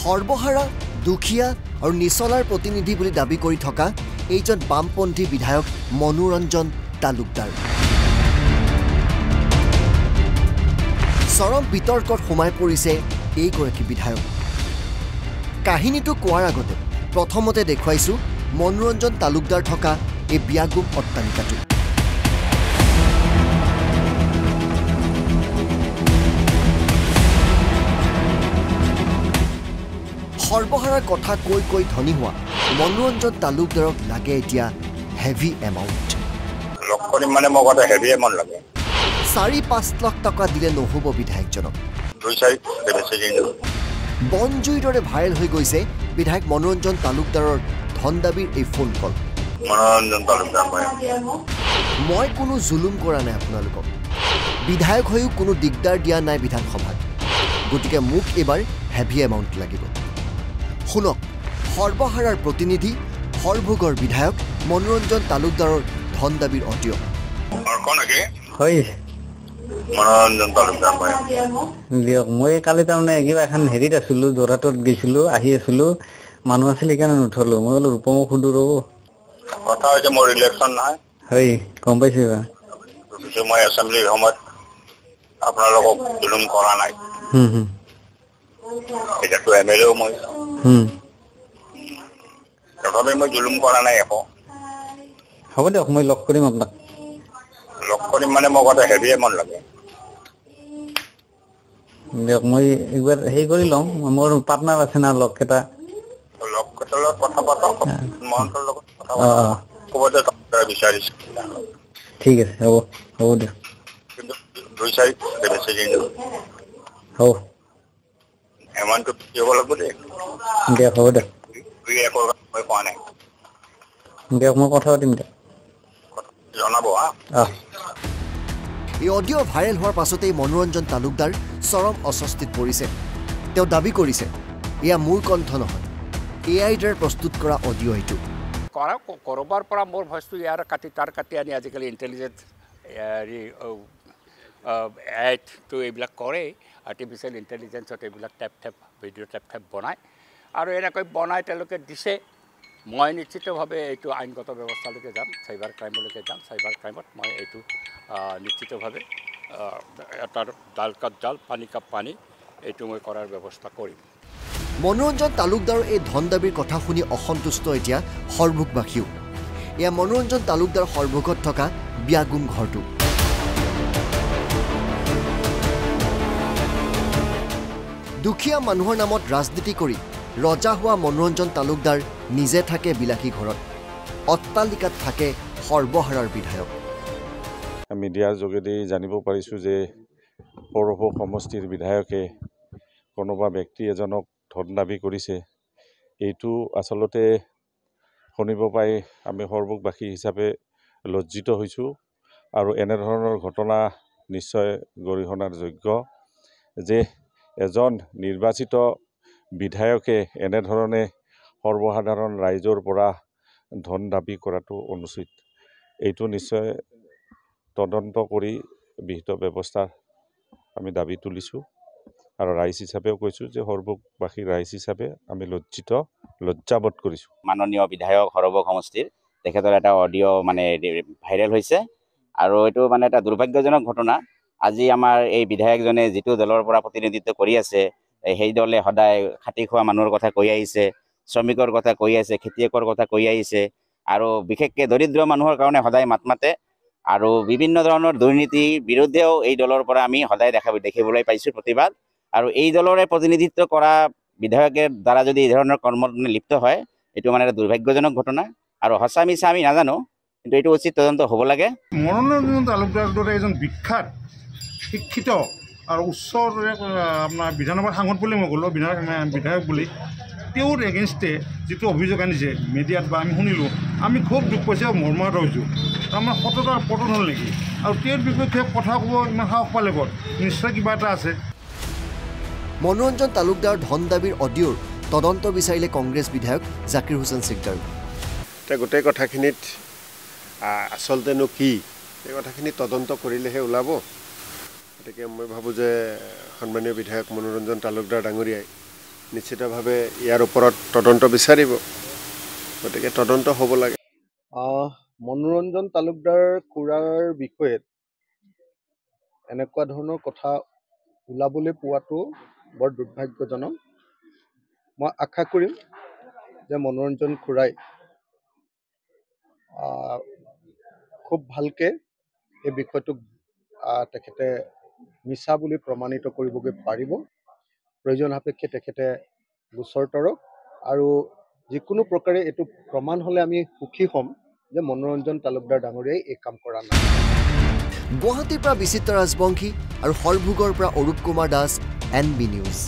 সৰ্বহাৰা দুখীয়া আৰু নিচলাৰ প্ৰতিনিধি বুলি দাবী কৰি থকা এইজন বামপন্থী বিধায়ক মনোৰঞ্জন তালুকদাৰ চৰম বিতৰ্কত সোমাই পৰিছে এইগৰাকী বিধায়ক কাহিনীটো কোৱাৰ আগতে প্ৰথমতে দেখুৱাইছো মনোৰঞ্জন তালুকদাৰ থকা এই বিয়াগুম অট্টালিকাটো সৰ্বহাৰাৰ কথা কৈ ধনী হোৱা মনোৰঞ্জন তালুকদাৰক লাগে এতিয়া হেভি এমাউণ্ট লক্ষণী মানে মোক এটা হেভি এমাউণ্ট লাগে 4-5 লাখ টকা দিলে নহ'ব বিধায়কজনক বনজুইৰ দৰে ভাইৰেল হৈ গৈছে বিধায়ক মনোৰঞ্জন তালুকদাৰৰ ধন দাবীৰ এই ফোন কল মনোৰঞ্জন তালুকদাৰ মই কোনো জুলুম কৰা নাই আপোনালোকক বিধায়ক হৈও কোনো দিগদাৰ দিয়া নাই বিধানসভাত গতিকে মোক এবাৰ হেভি এমাউণ্ট লাগিব শুনক সৰ্বহাৰাৰ প্ৰতিনিধি সৰভোগৰ বিধায়ক মনোৰঞ্জন তালুকদাৰৰ ধন দাবীৰ অডিঅ' হয় মনোৰঞ্জন তালুকদাৰ দিয়ক মই কালি তাৰমানে কিবা এখন হেৰিত আছিলোঁ যোৰহাটত গৈছিলোঁ আহি আছিলোঁ মানুহ আছিল সেইকাৰণে নুঠলোঁ মই বোলো ৰূপমক সুধো ৰ'ব কথা হৈছে মোৰ ইলেকশ্যন নহয় হয় গম পাইছোঁ মই এছেম্বলিৰ সময়ত আপোনালোকক জুলুম কৰা নাই এতিয়াতো এমএলএও মই তথাপি মই জুলুম কৰা নাই একো হ'ব দিয়ক মই লগ কৰিম আপোনাক লগ কৰিম মানে মোক এটা হেভি এমাউণ্ট লাগে দিয়ক মই একবাৰ হেৰি কৰি লওঁ মোৰ পাৰ্টনাৰ আছে না লগকেইটাৰ লগত কথা পাতক মহন্তৰ লগত কথা ক'ব যে বিচাৰিছোঁ ঠিক আছে হ'ব দিয়ক কিন্তু 2-4 বেছি হ'ব এমাউণ্টটো কি হ'ব লাগিব দেই দিয়ক হ'ব দিয়ক মই কোৱা নাই দিয়ক মই কথা পাতিম দিয়ক জনাব এই অডিঅ' ভাইৰেল হোৱাৰ পাছতেই মনোৰঞ্জন তালুকদাৰ চৰম অস্বস্তিত পৰিছে তেওঁ দাবী কৰিছে এয়া মোৰ কণ্ঠ নহয় এআইৰ দ্বাৰা প্ৰস্তুত কৰা অডিঅ' এইটো কৰবাৰ পৰা মোৰ ভইচটো ইয়াৰ কাটি আনি আজিকালি ইণ্টেলিজেন্স এআইটো এইবিলাক কৰে আৰ্টিফিচিয়েল ইণ্টেলিজেন্সত এইবিলাক টেপ ভিডিঅ' টেপ বনায় আৰু এনেকৈ বনাই তেওঁলোকে দিছে মই নিশ্চিতভাৱে এইটো আইনগত ব্যৱস্থালৈকে যাম চাইবাৰ ক্ৰাইমলৈকে যাম চাইবাৰ ক্ৰাইমত মই এইটো নিশ্চিতভাৱে এটাৰ ডাল কাপ ডাল পানী কাপ পানী এইটো মই কৰাৰ ব্যৱস্থা কৰিম মনোৰঞ্জন তালুকদাৰৰ এই ধন দাবীৰ কথা শুনি অসন্তুষ্ট এতিয়া সৰভোগবাসীও এয়া মনোৰঞ্জন তালুকদাৰ সৰভোগত থকা বিয়াগুম ঘৰটো দুখীয়া মানুহৰ নামত ৰাজনীতি কৰি ৰজা হোৱা মনোৰঞ্জন তালুকদাৰ নিজে থাকে বিলাসী ঘৰত অট্টালিকাত থাকে সৰ্বহাৰাৰ বিধায়ক মিডিয়াৰ যোগেদি জানিব পাৰিছোঁ যে পৌৰসভা সমষ্টিৰ বিধায়কে কোনোবা ব্যক্তি এজনক ধন দাবী কৰিছে এইটো আচলতে শুনিব পাই আমি সৰ্ববাসী হিচাপে লজ্জিত হৈছোঁ আৰু এনেধৰণৰ ঘটনা নিশ্চয় গৰিহণাৰ যোগ্য যে এজন নিৰ্বাচিত বিধায়কে এনেধৰণে সৰ্বসাধাৰণ ৰাইজৰ পৰা ধন দাবী কৰাটো অনুচিত এইটো নিশ্চয় তদন্ত কৰি বিহিত ব্যৱস্থাৰ আমি দাবী তুলিছোঁ আৰু ৰাইজ হিচাপেও কৈছোঁ যে সৰ্ববাসী ৰাইজ হিচাপে আমি লজ্জাবোধ কৰিছোঁ মাননীয় বিধায়ক সৰভোগ সমষ্টিৰ তেখেতৰ এটা অডিঅ' মানে ভাইৰেল হৈছে আৰু এইটো মানে এটা দুৰ্ভাগ্যজনক ঘটনা আজি আমাৰ এই বিধায়কজনে যিটো দলৰ পৰা প্ৰতিনিধিত্ব কৰি আছে সেই দলে সদায় খাটি খোৱা মানুহৰ কথা কৈ আহিছে শ্ৰমিকৰ কথা কৈ আছে খেতিয়কৰ কথা কৈ আহিছে আৰু বিশেষকৈ দৰিদ্ৰ মানুহৰ কাৰণে সদায় মাত মাতে আৰু বিভিন্ন ধৰণৰ দুৰ্নীতিৰ বিৰুদ্ধেও এই দলৰ পৰা আমি সদায় দেখিবলৈ পাইছোঁ প্ৰতিবাদ আৰু এই দলৰে প্ৰতিনিধিত্ব কৰা বিধায়কৰ দ্বাৰা যদি এই ধৰণৰ কৰ্মত লিপ্ত হয় এইটো মানে এটা দুৰ্ভাগ্যজনক ঘটনা আৰু সঁচা মিছা আমি নাজানো কিন্তু এইটো উচিত তদন্ত হ'ব লাগে মনোৰঞ্জন তালুকদাৰ দৰে এজন বিখ্যাত শিক্ষিত আৰু উচ্চ আপোনাৰ বিধানসভাৰ সাংসদ বুলি মই ক'লোঁ বিধায়ক বুলি তেওঁৰ এগেইনষ্টে যিটো অভিযোগ আনিছে মিডিয়াত বা আমি শুনিলোঁ আমি খুব দুখ পাইছোঁ আৰু মৰ্মাহত হৈছোঁ তাৰমানে সততাৰ পতন হ'ল নেকি আৰু তেওঁৰ বিপক্ষে কথা ক'ব ইমান সাহস পালে ক'ত নিশ্চয় কিবা এটা আছে মনোৰঞ্জন তালুকদাৰ ধন দাবীৰ অডিঅ'ৰ তদন্ত বিচাৰিলে কংগ্ৰেছ বিধায়ক জাকিৰ হুছেইন সিকদাৰ গোটেই কথাখিনিত আচলতেনো কি এই কথাখিনি তদন্ত কৰিলেহে ওলাব গতিকে মই ভাবোঁ যে সন্মানীয় বিধায়ক মনোৰঞ্জন তালুকদাৰ ডাঙৰীয়াই নিশ্চিতভাৱে ইয়াৰ ওপৰত তদন্ত বিচাৰিব গতিকে তদন্ত হ'ব লাগে মনোৰঞ্জন তালুকদাৰ খুৰাৰ বিষয়ে এনেকুৱা ধৰণৰ কথা ওলাবলৈ পোৱাটো বৰ দুৰ্ভাগ্যজনক মই আশা কৰিম যে মনোৰঞ্জন খুৰাই খুব ভালকৈ এই বিষয়টোক তেখেতে মিছা বুলি প্ৰমাণিত কৰিবগৈ পাৰিব প্ৰয়োজন সাপেক্ষে তেখেতে গোচৰ তৰক আৰু যিকোনো প্ৰকাৰে এইটো প্ৰমাণ হ'লে আমি সুখী হ'ম যে মনোৰঞ্জন তালুকদাৰ ডাঙৰীয়াই এই কাম কৰা নাই গুৱাহাটীৰ পৰা বিচিত্ৰ ৰাজবংশী আৰু সৰভোগৰ পৰা অৰূপ কুমাৰ দাস NB নিউজ